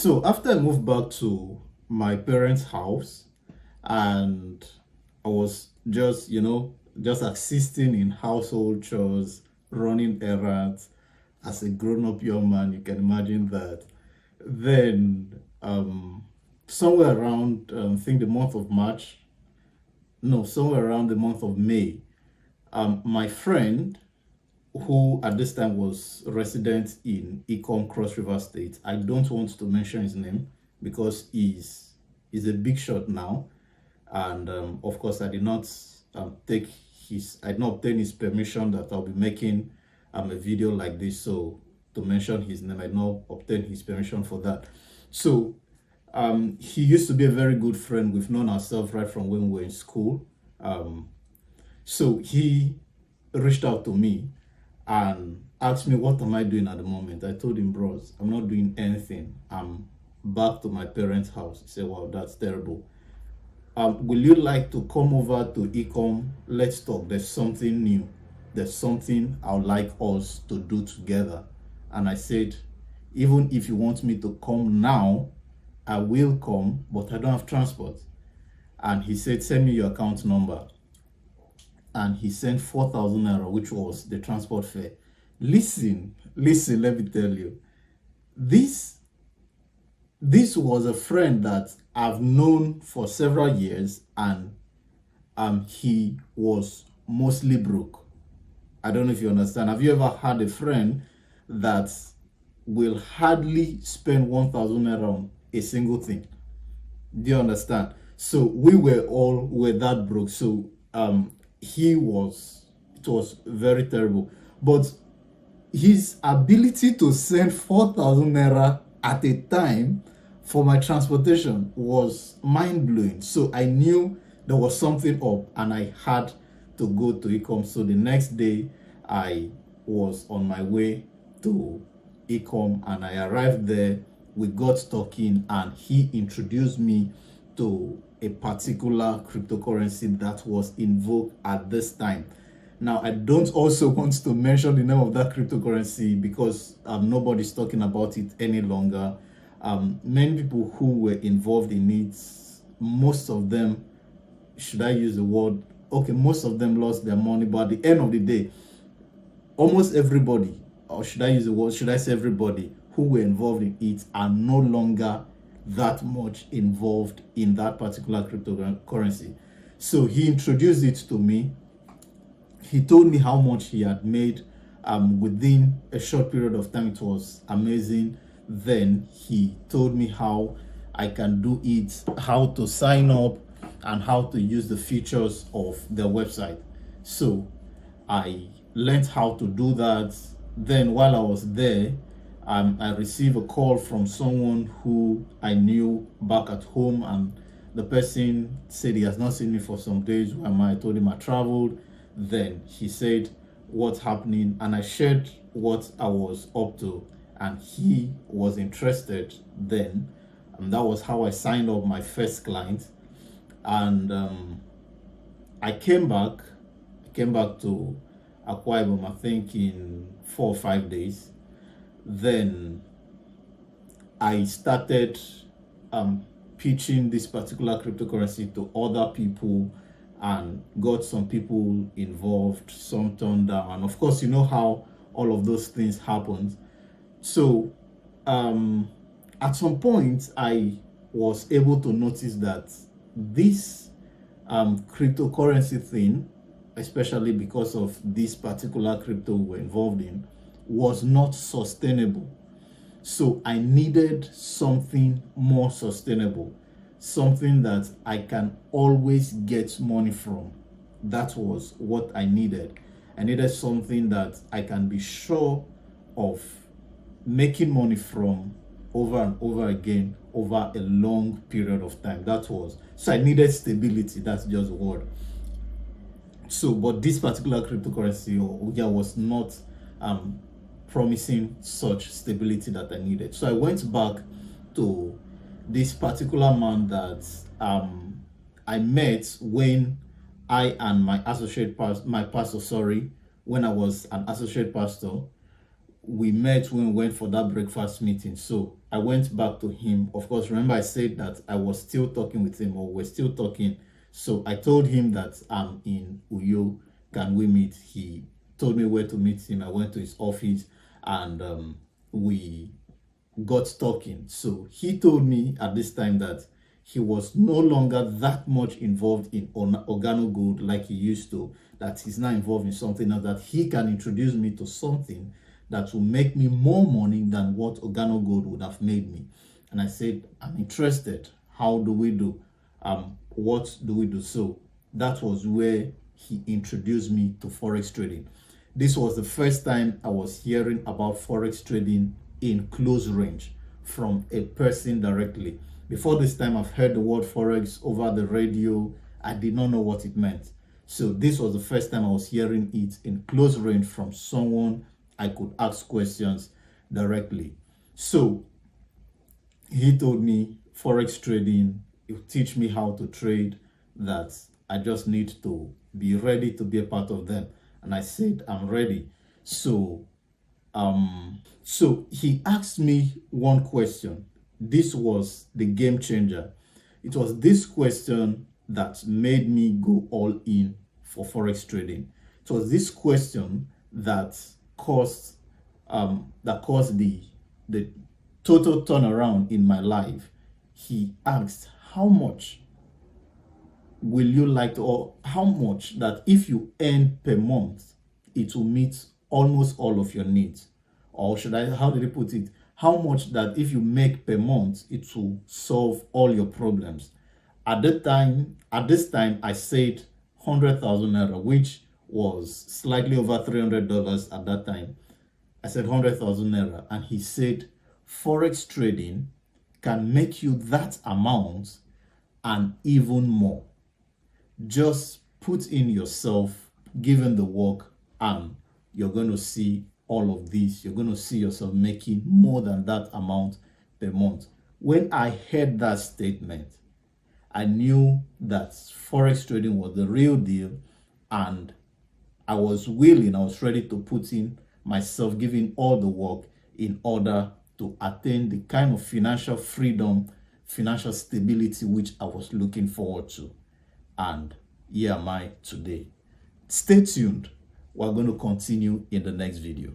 So after I moved back to my parents' house, and I was just, just assisting in household chores, running errands. As a grown-up young man, you can imagine that. Then, somewhere around, I think the month of March, no, somewhere around the month of May, my friend, who at this time was resident in Ecom Cross River State. I don't want to mention his name because he's a big shot now, and of course I did not I did not obtain his permission that I'll be making a video like this. So to mention his name, I did not obtain his permission for that. So he used to be a very good friend. We've known ourselves right from when we were in school. So he reached out to me and asked me, what am I doing at the moment? I told him, bros, I'm not doing anything. I'm back to my parents' house. He said, wow, that's terrible. Will you like to come over to Ecom? Let's talk. There's something new. There's something I would like us to do together. And I said, even if you want me to come now, I will come, but I don't have transport. And he said, send me your account number. And he sent 4,000 naira, which was the transport fare. Listen, let me tell you. This was a friend that I've known for several years, and he was mostly broke. I don't know if you understand. Have you ever had a friend that will hardly spend 1,000 naira on a single thing? Do you understand? So we were that broke. So it was very terrible. But his ability to send 4,000 naira at a time for my transportation was mind-blowing. So I knew there was something up, and I had to go to Ecom. So the next day I was on my way to Ecom, and I arrived there. We got talking, and he introduced me to a particular cryptocurrency that was in vogue at this time. Now, I don't also want to mention the name of that cryptocurrency because nobody's talking about it any longer. Many people who were involved in it, most of them, should I use the word? Okay, most of them lost their money, but at the end of the day, almost everybody, or should I use the word, should I say everybody who were involved in it are no longer that much involved in that particular cryptocurrency. So he introduced it to me. He told me how much he had made within a short period of time. It was amazing. Then he told me how I can do it, how to sign up, and how to use the features of their website. So I learned how to do that. Then while I was there, I received a call from someone who I knew back at home, and the person said he has not seen me for some days. I told him I traveled. Then he said, what's happening? And I shared what I was up to, and he was interested then. And that was how I signed up my first client. And I came back to Akwa Ibom, I think in 4 or 5 days. Then I started pitching this particular cryptocurrency to other people, and got some people involved, some turned down. And of course, you know how all of those things happened. So at some point, I was able to notice that this cryptocurrency thing, especially because of this particular crypto we were involved in, was not sustainable. So I needed something more sustainable, something that I can always get money from. That was what I needed. I needed something that I can be sure of making money from over and over again over a long period of time. So I needed stability. That's just the word. So, but this particular cryptocurrency was not promising such stability that I needed. So I went back to this particular man that I met when I and my pastor, when I was an associate pastor, we met when we went for that breakfast meeting. So I went back to him. Of course, remember I said that I was still talking with him, or we're still talking. So I told him that I'm in Uyo. Can we meet? He told me where to meet him. I went to his office, and we got talking. So he told me at this time that he was no longer that much involved in organo gold like he used to, that he's now involved in something else, that he can introduce me to something that will make me more money than what organo gold would have made me. And I said, I'm interested. How do we do? What do we do? So that was where he introduced me to Forex trading. This was the first time I was hearing about Forex trading in close range from a person directly. Before this time, I've heard the word Forex over the radio. I did not know what it meant. So this was the first time I was hearing it in close range from someone I could ask questions directly. So he told me Forex trading, he'll teach me how to trade, that I just need to be ready to be a part of them. And I said, I'm ready. So he asked me one question. This was the game changer. It was this question that made me go all in for Forex trading. It was this question that caused the total turnaround in my life. He asked, how much will you like to, or how much that if you earn per month, it will meet almost all of your needs? Or how did he put it? How much that if you make per month, it will solve all your problems. At this time, I said 100,000 naira, which was slightly over $300 at that time. I said 100,000 naira, and he said, Forex trading can make you that amount and even more. Just put in yourself, given the work, and you're going to see all of this. You're going to see yourself making more than that amount per month. When I heard that statement, I knew that Forex trading was the real deal, and I was ready to put in myself, giving all the work in order to attain the kind of financial freedom, financial stability which I was looking forward to. And here am I today. Stay tuned. We're going to continue in the next video.